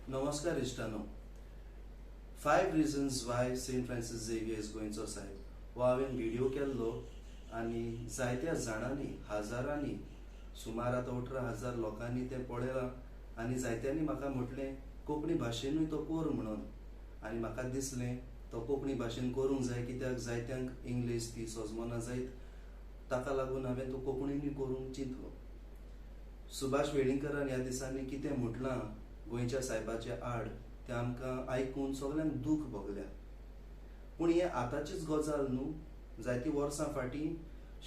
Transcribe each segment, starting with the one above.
नमस्कार इश्टानो. 5 reasons why St. Francis Xavier is गोंयचो साहेब हो हांवें व्हिडिओ केल्लो आनी जायत्या जाणांनी हजारांनी सुमार आतां 18,000 लोकांनी तें पळयलां आनी जायत्यांनी म्हाका म्हटलें कोंकणी भाशेनूय तो कर म्हणून. आनी म्हाका दिसलें तो कोंकणी भाशेन करूंक जाय कित्याक जायत्यांक इंग्लीश ती सोजमना जायत, ताका लागून हांवें तो कोंकणीनूय करूंक चिंतलो. सुभाष वेलिंगकरान ह्या दिसांनी कितें म्हटलां गोंयच्या साहेबाचे आड तें आमकां आयकून सगळ्यांक दूख भोगल्या. पूण हें आतांचीच गजाल न्हू. जायतीं वर्सां फाटीं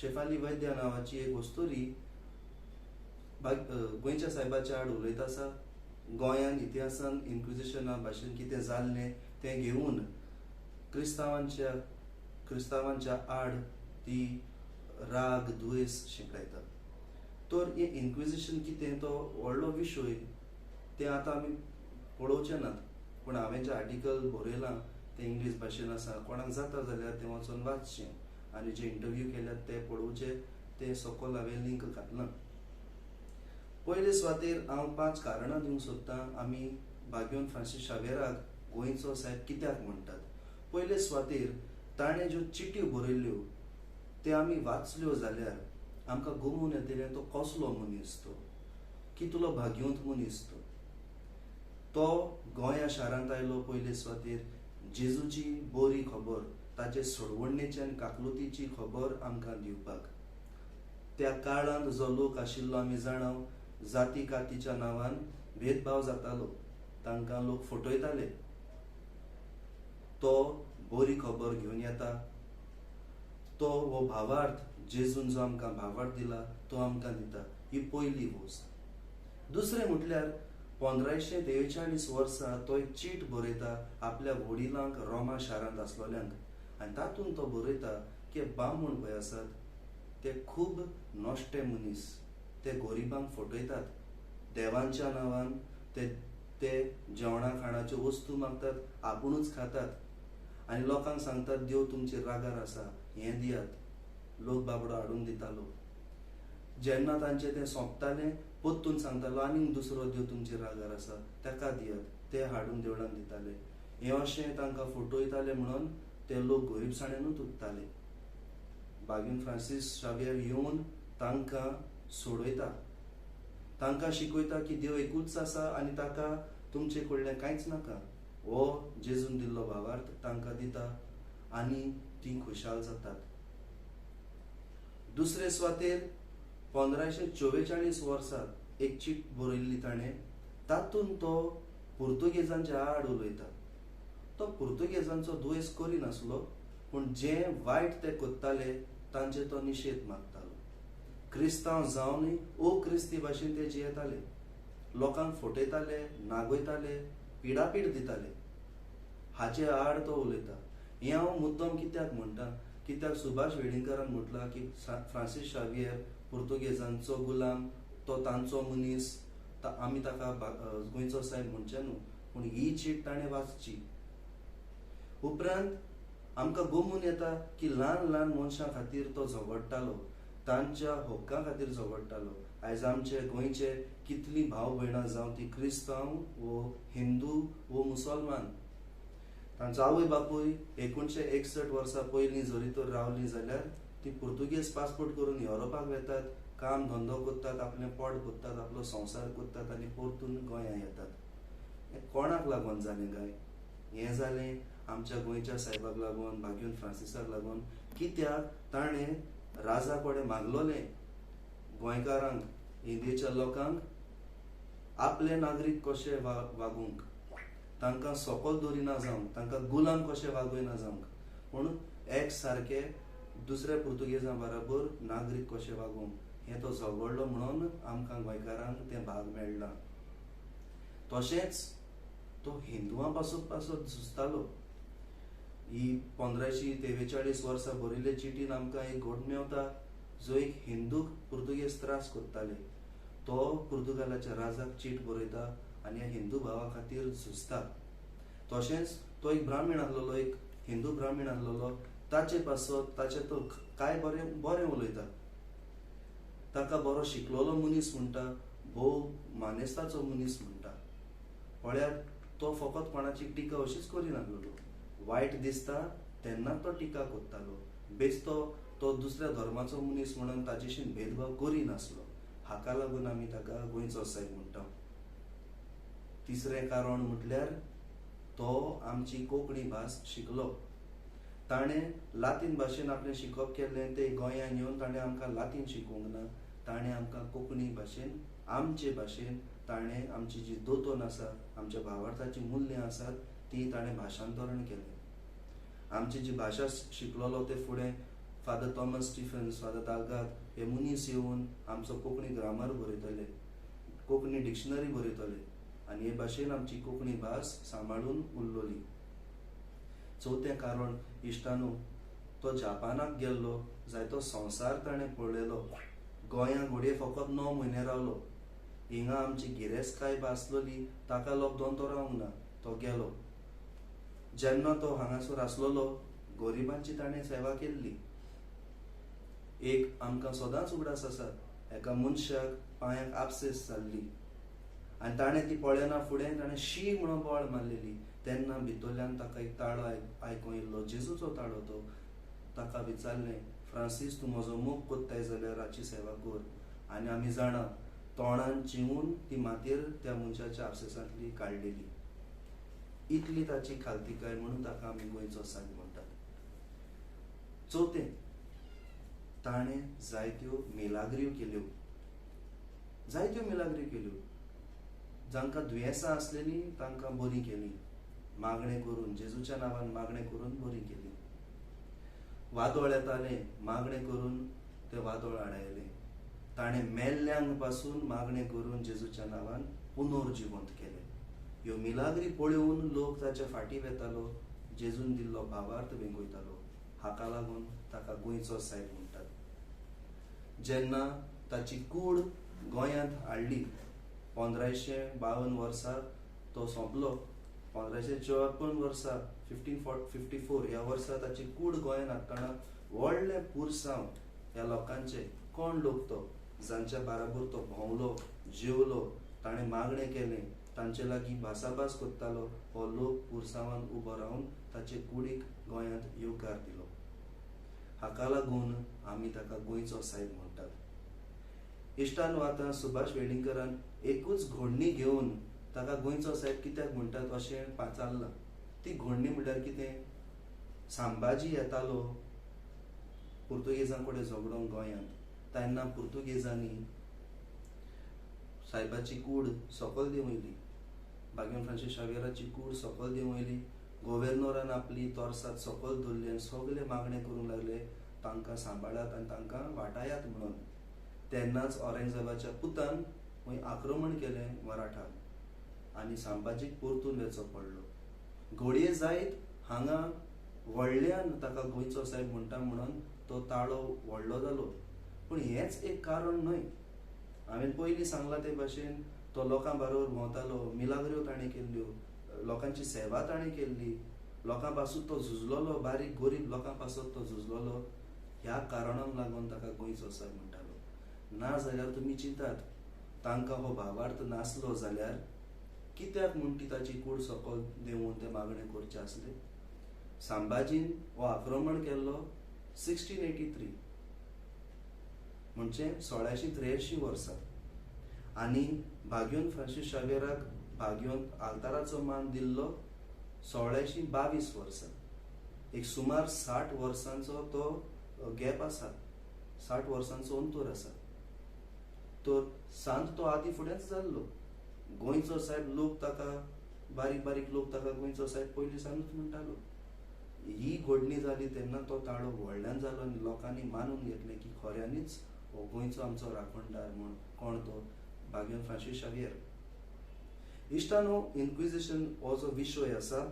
शेफाली वैद्य नांवाची एक वस्तुरी गोंयच्या साहेबाच्या आड उलयत आसा. गोंयान इतिहासान इन्क्विजिशना भाशेन कितें जाल्लें तें घेवन क्रिस्तांवांच्या आड ती राग दुयेस शिकयता. तर हें इन्क्विजिशन कितें तो व्हडलो विशय तें आतां आमी पळोवचे नात. पूण हांवें जें आर्टिकल बरयलां तें इंग्लीश भाशेन आसा. कोणाक जाता जाल्यार तें वचून वाचचें आनी जे इंटरव्यू केल्यात ते पळोवचे. ते सकयल हांवें लिंक घातलां. पयले सुवातेर हांव 5 कारणां दिवंक सोदतां आमी भाग्यवन फ्रांसीस शावेराक गोंयचो साहेब कित्याक म्हणटात. पयले सुवातेर ताणें ज्यो चिट्ट्यो बरयल्ल्यो त्यो आमी वाचल्यो जाल्यार आमकां गमून येतलें तो कसलो मनीस, तो कितलो भाग्यवंत मनीस. तो गोंया शारांत आयलो. पयले सुवातेर जेजूची बरी खबर, ताचे सोडवणेची आनी काकलुतीची खबर आमकां दिवपाक. त्या काळांत जो लोक आशिल्लो आमी जाणाव, जाती कातीच्या नांवान भेदभाव जातालो, तांकां लोक फटयताले. तो बरी खबर घेवन येता. तो हो भावार्थ जेजून जो आमकां भावार्थ दिला तो आमकां दिता. ही पयली वस्त. दुसरें म्हटल्यार 1543 वर्सा तो एक चीट बरयता आपल्या वडिलांक रोमा शारांत आसलोल्यांक. आनी तातूंत तो बरयता की बामण पळय आसात ते खूब नोश्टे मनीस. ते गरिबांक फटयतात. देवांच्या नांवान ते जेवणा खाणाच्यो वस्तू मागतात, आपुणूच खातात आनी लोकांक सांगतात देव तुमचेर रागार आसा, हें दियात. लोक बाबडो हाडून दितालो. जेन्ना तांचें तें सोंपतालें परतून सांगतालो आनीक दुसरो देव तुमचेर रागार आसा, ताका दियात. ते हाडून देवळांत दिताले. हें अशें तांकां फटयताले म्हणून ते लोक गरीबसाणेनूच उत्ताले. भाग्यवन फ्रांसीस शावेर येवन तांकां सोडयता. तांकां शिकयता की देव एकूच आसा आनी ताका तुमचे कडलें कांयच नाका. हो जेजून दिल्लो भावार्थ तांकां दिता आनी तीं खुशाल जातात. दुसरे सुवातेर 1544 वर्सा एक चीट बरयल्ली ताणें. तातूंत तो पुर्तुगेजांच्या आड उलयता. तो पुर्तुगेजांचो दुयेस करिनासलो, पूण जें वायट ते कोत्ताले तांचे तो निशेध मागतालो. क्रिस्तांव जावनय अक्रिस्ती भाशेन ते जियेताले. लोकांक फटयताले, नागयताले, पिडापीड दिताले. हाचे आड तो उलयता. हें हांव मुद्दम कित्याक म्हणटा कित्याक सुभाष वेलिंगकरान म्हटलां की फ्रांसीस शावेर पुर्तुगेजांचो गुलाम, तो तांचो मनीस, आमी ताका गोंयचो साहेब म्हणचे न्हू. पूण ही चीट ताणें वाचची. उपरांत आमकां गमून येता की ल्हान ल्हान मनशां खातीर तो झगडटालो, तांच्या हक्कां खातीर झगडटालो. आयज आमचे गोंयचे कितलीं भाव भयणां जावं ती क्रिस्तांव वो हिंदू वो मुसलमान, तांचो आवय बापूय 1961 वर्सां पयलीं जरी तर रावलीं जाल्यार ती पुर्तुगेज पासपोर्ट करून युरोपाक वेतात, काम धंदो करतात, आपलें पोट भरतात, आपलो संवसार करतात आनी परतून गोंयां येतात. हें कोणाक लागून जालें काय? हें जालें आमच्या गोंयच्या साहेबाक लागून, भाग्यवन फ्रांसिसाक लागून. कित्याक ताणें राजा कडेन मागलोलें गोंयकारांक, इंडियेच्या लोकांक आपले नागरीक कशे वागूंक, तांकां सकयल दवरिना जावंक, तांकां गुलाम कशे वागयना जावंक, पूण एक सारके दुसऱ्या पुर्तुगेजां बरोबर नागरीक कशे वागूंक हें तो झगडलो म्हणून आमकां गोंयकारांक तें भाग मेळ्ळां. तशेंच तो हिंदुआं पासत झुजतालो. ही 1543 वर्सां बरयल्ले चिटीन आमकां एक घोट मेवता जो एक हिंदूक पुर्तुगेज त्रास करताले. तो पुर्तुगालाच्या राजाक चीट बरयता आनी ह्या हिंदू भावा खातीर झुजता. तशेंच तो एक ब्राह्मीण आसलेलो, एक हिंदू ब्राह्मीण आसलेलो. ताचे पासत ताचे तो काय बरें उलयता. ताका बरो शिकलेलो मनीस म्हणटा, भोव मानेस्ताचो मनीस म्हणटा. म्हळ्यार तो फकत कोणाची टिका अशीच करिनासलो. वायट दिसता तेन्नाच तो टिका कोत्तालो. बेस्तो तो दुसऱ्या धर्माचो मनीस म्हणून ताचेशी भेदभाव करिनासलो. हाका लागून आमी ताका गोंयचो साहेब म्हणटा. तिसरें कारण म्हटल्यार तो आमची कोंकणी भास शिकलो. ताणें लातीन भाशेन आपलें शिकप केल्लें ते गोंयांत येवन ताणें आमकां लातीन शिकोवंक ना. ताणें आमकां कोंकणी भाशेन आमचे भाशेन ताणें आमची जी दोतोन आसा, आमच्या भावार्थाची मुल्यां आसात ती ताणें भाशांतरण केलें. आमची जी भाशा शिकलोलो ते फुडें father Thomas Stephens, father Dalgado हे मनीस येवन आमचो कोंकणी ग्रामर बरयतले, कोंकणी डिक्शनरी बरयतले आनी हे भाशेन आमची कोंकणी भास सांबाळून उरलोली. चवथें कारण इश्टानो, तो जापानाक गेल्लो जाय तो संवसार ताणें पळयलो. गोंयां घोडये फकत 9 म्हयने रावलो. हिंगा आमची गिरेस्तकाय आसलोली, ताका लोक तो रावंक ना. तो गेलो. जेन्ना तो हांगासर आसलोलो, गोरिबांची ताणें सेवा केल्ली. एक आमकां सदांच उगडास आसा, एका मनशाक पांयाक आपसेस जाल्ली आनी ताणें ती पळयना फुडें ताणें शी म्हणून बोवाळ मारलेली. तेन्ना भितरल्यान ताका एक ताळो आयकूं येयल्लो, जेजूचो ताळो तो. ताका विचारलें, फ्रांसीस, तूं म्हजो मोग कोत्ताय जाल्यार रातची सेवा कर. आनी आमी जाणा तोंडान चिवून ती मातयेर त्या मनशाच्या आपसेसांतली काडलेली. इतली ताची खालतिकाय म्हणून ताका आमी गोंयचो साहेब म्हणटात. चवथें, ताणें जायत्यो मिलाग्रियो केल्यो. जांकां दुयेंसां आसलेलीं तांकां बरीं केलीं. मागणें करून, जेजूच्या नांवान मागणें करून बरीं केलीं. वादळ येतालें, मागणें करून तें वादळ आडायलें. ताणें मेल्ल्यांक पासून मागणें करून जेजूच्या नांवान पुनर्जिवंत केलें. ह्यो मिलाग्री पळोवन लोक ताच्या फाटीं वेतालो, जेजून दिल्लो भावार्थ वेंगयतालो. हाका लागून ताका गोंयचो साहेब म्हणटात. जेन्ना ताची कूड गोंयांत हाडली 1552 वर्सा तो सोंपलो. 1554 वर्सा 1554 ह्या वर्सा ताची कूड गोंयांत हाडटना व्हडलें पुरसांव ह्या लोकांचे. कोण लोक तो, जांच्या बाराबर तो भोंवलो, जेवलो, ताणें मागणें केलें, तांचे लागीं भासाभास कोत्तालो, हो लोक पुरसांवान उबो रावन ताचे कुडीक गोंयांत येवकार दिलो. हाका लागून आमी ताका गोंयचो साहेब म्हणटात. इश्टानो, आतां सुभाष वेलिंगकरान एकूच घोडणी घेवन ताका गोंयचो साहेब कित्याक म्हणटात अशें पाचारलां. ती घोडणी म्हळ्यार कितें? संभाजी येतालो पुर्तुगेजां कडेन झगडोंक गोंयांत. तेन्ना पुर्तुगेजांनी साहेबाची कूड सकयल देंवयली. भाग्यवान फ्रांसीस शावेराची कूड सकयल देंवयली. गव्हर्नरान आपली तोरसाद सकयल दवरली आनी सगळे मागणें करूंक लागले, तांकां सांबाळात आनी तांकां वाटायात म्हणून. तेन्नाच औरंगजेबाच्या पुतान आक्रमण केलें मराठाक आनी संभाजीक परतून वेचो पडलो. घोडये जायत हांगा व्हडल्यान ताका गोंयचो साहेब म्हणटा म्हणून तो ताळो व्हडलो जालो. पूण हेंच एक कारण न्हय. हांवें पयलीं सांगलां ते भाशेन तो लोकां बरोबर भोंवतालो, मिलाग्र्यो ताणें केल्ल्यो, लोकांची सेवा ताणें केल्ली, लोकां पासून तो झुजलोलो, बारीक गरीब लोकां पासून तो झुजलोलो. ह्या कारणांक लागून ताका गोंयचो साहेब म्हणटालो. ना जाल्यार तुमी चिंतात, तांकां हो भावार्थ नासलो जाल्यार कित्याक म्हूण ती ताची कूड सकयल देंवून ते मागणें करचें आसलें. संभाजीन हो आक्रमण केल्लो 1683 म्हणजे 1683 वर्सा आनी भाग्यवान फ्रांसीस शावेराक भाग्यवान आल्ताराचो मान दिल्लो 1622 वर्सा. एक सुमार 60 वर्सांचो तो गॅप आसा, 60 वर्सांचो अंतर आसा. तर सांत तो आदी फुडेंच जाल्लो. गोंयचो साहेब लोक ताका, बारीक बारीक लोक ताका गोंयचो साहेब पयलीं सावनूच म्हणटालो. ही घोडणी जाली तेन्ना तो ताळो व्हडल्यान जालो आनी लोकांनी मानून घेतलें की खऱ्यांनीच हो गोंयचो आमचो राखणदार म्हूण. कोण तो? भाग्यवान फ्रांसीस शावेर. इश्टानो, इन्क्विजिशन हो जो विशय आसा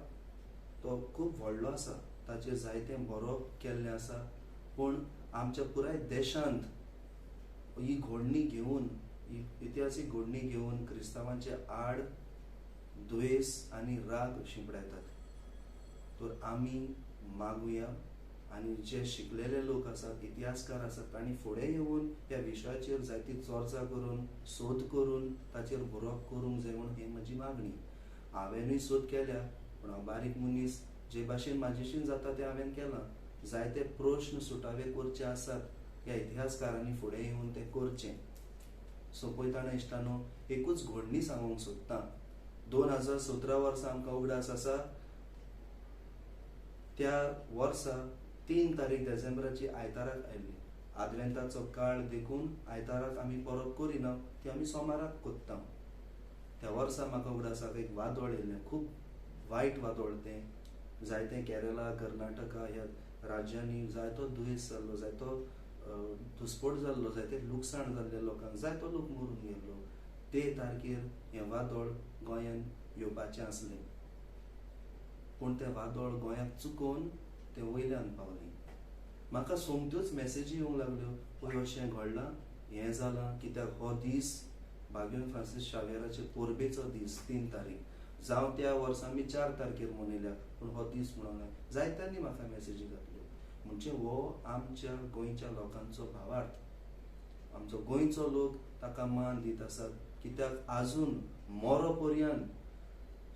तो खूब व्हडलो आसा. ताचेर जायतें बरोवप केल्लें आसा. पूण आमच्या पुराय देशांत ही घोडणी घेवन, ही इतिहासीक घोडणी घेवन क्रिस्तांवांचे आड द्वेस आनी राग शिंपडायतात. तर आमी मागुया आनी जे शिकलेले लोक आसात, इतिहासकार आसात, तांणी फुडें येवन ह्या विशयाचेर जायती चर्चा करून, सोद करून ताचेर बरोवप करूंक जाय म्हूण ही म्हजी मागणी. हांवेनूय सोद केल्या, पूण हांव बारीक मनीस, जे भाशेन म्हाजेशीन जाता तें हांवें केलां. जायते प्रश्न सुटावे करचे आसात, ह्या इतिहासकारांनी फुडें येवन ते करचे. सो पळयताना इश्टानो, एकूच घडणी सांगूंक सोदतां. 2017 वर्सा आमकां उगडास आसा. त्या वर्सा 3 तारीख डिसेंबराची आयताराक आयली. आदवेंताचो काळ देखून आयताराक आमी परब करिना, ती आमी सोमाराक कोत्ता. त्या वर्सा म्हाका उगडासाक एक वादळ येयलें, खूब वायट वादळ तें. जायते केरला, कर्नाटका ह्या राज्यांनी जायतो दुयेंस जाल्लो, जायतो दुस्फोट जाल्लो, जायते लुकसाण जाल्ले लोकांक, जायतो लोक मरून गेल्लो. ते तारखेर हें वादळ गोंयांत येवपाचें आसलें, पूण तें वादळ गोंयांत चुकोवन तें वयल्यान पावलें. म्हाका सोमत्योच मॅसेजी येवंक लागल्यो, पळय अशें घडलां, हें जालां, कित्याक हो दीस भाग्यवान फ्रांसीस शावेराचे परबेचो दीस, 3 तारीख. जावं त्या वर्सा आमी 4 तारखेर मनयल्या, पूण हो दीस म्हणूंक ना. जायत्यांनी म्हाका मॅसेजी घातल्यो. म्हणजे हो आमच्या गोंयच्या लोकांचो भावार्थ. आमचो गोंयचो लोक ताका मान दीत आसात, कित्याक आजून मरो पर्यंत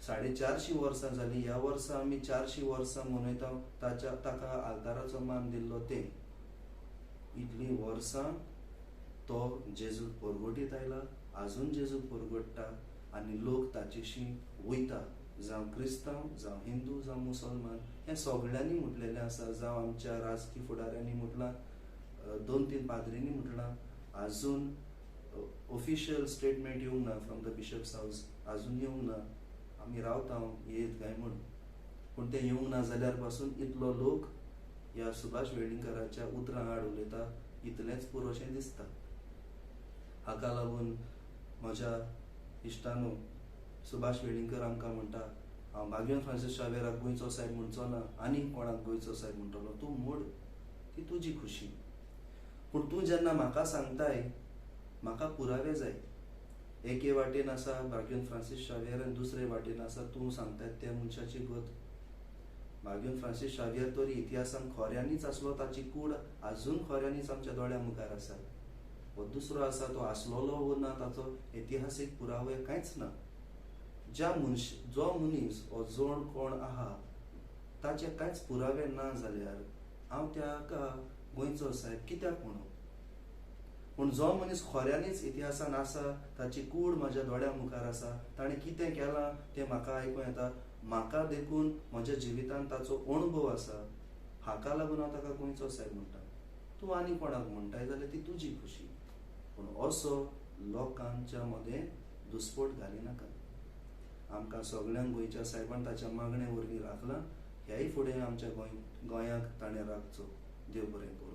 450 वर्सां जालीं. ह्या वर्सा आमी 400 वर्सां मनयता, ताका आल्ताराचो मान दिल्लो ते. इतलीं वर्सां तो जेजू परगटीत आयला, आजून जेजू परगट्टा, आनी लोक ताचेशी वयता. जावं क्रिस्तांव, जावं हिंदू, जावं मुसलमान, हें सगळ्यांनी म्हटलेलें आसा. जावं आमच्या राजकीय फुडाऱ्यांनी म्हटलां, 2-3 पाद्रींनी म्हटलां. आजून ऑफिशियल स्टेटमेंट येवंक ना फ्रॉम द बिशप्स हाऊस, आजून येवंक ना. आमी रावता येत काय म्हूण, पूण तें येवंक ना जाल्यार पासून इतलो लोक ह्या सुभाष वेलिंगकराच्या उतरां आड उलयता, इतलेंच पुरोशें दिसता. हाका लागून म्हज्या इश्टानो, सुभाष वेलिंगकर आमकां म्हणटा, हांव भाग्यवान फ्रांसीस शावेराक गोंयचो साहेब म्हणचो ना, आनी कोणाक गोंयचो साहेब म्हणटलो, तूं म्हूण, ती तुजी खुशी. पूण तूं जेन्ना म्हाका सांगताय, म्हाका पुरावे जाय. एके वाटेन आसा भाग्यवान फ्रांसीस शावेर, आनी दुसरे वाटेन आसा तूं सांगताय त्या मनशाची गत. भाग्यवान फ्रांसीस शावेर तरी इतिहासान खऱ्यांनीच आसलो, ताची कूड आजून खऱ्यांनीच आमच्या दोळ्या मुखार आसा. हो दुसरो आसा, तो आसलोलो वो ना, ताचो इतिहासीक पुरावे कांयच ना. जो मनीस हो जोण कोण आहा, ताचे कांयच पुरावे ना जाल्यार हांव ताका गोंयचो साहेब कित्याक म्हणूं. पूण जो मनीस खऱ्यांनीच इतिहासान आसा, ताची कूड म्हज्या दोळ्या मुखार आसा, ताणें कितें केलां तें म्हाका आयकूं येता, म्हाका देखून म्हज्या जिवितांत ताचो अणभव आसा. हाका लागून हांव ताका गोंयचो साहेब म्हणटा. तूं आनी कोणाक म्हणटाय जाल्यार ती तुजी खुशी, पूण असो लोकांच्या मदें दुस्फोट घालिनाका. आमकां सगळ्यांक गोंयच्या साहेबान ताच्या मागणे वरवीं राखलां. ह्याय फुडें आमच्या गोंयांक ताणें राखचो. देव बरें करूं.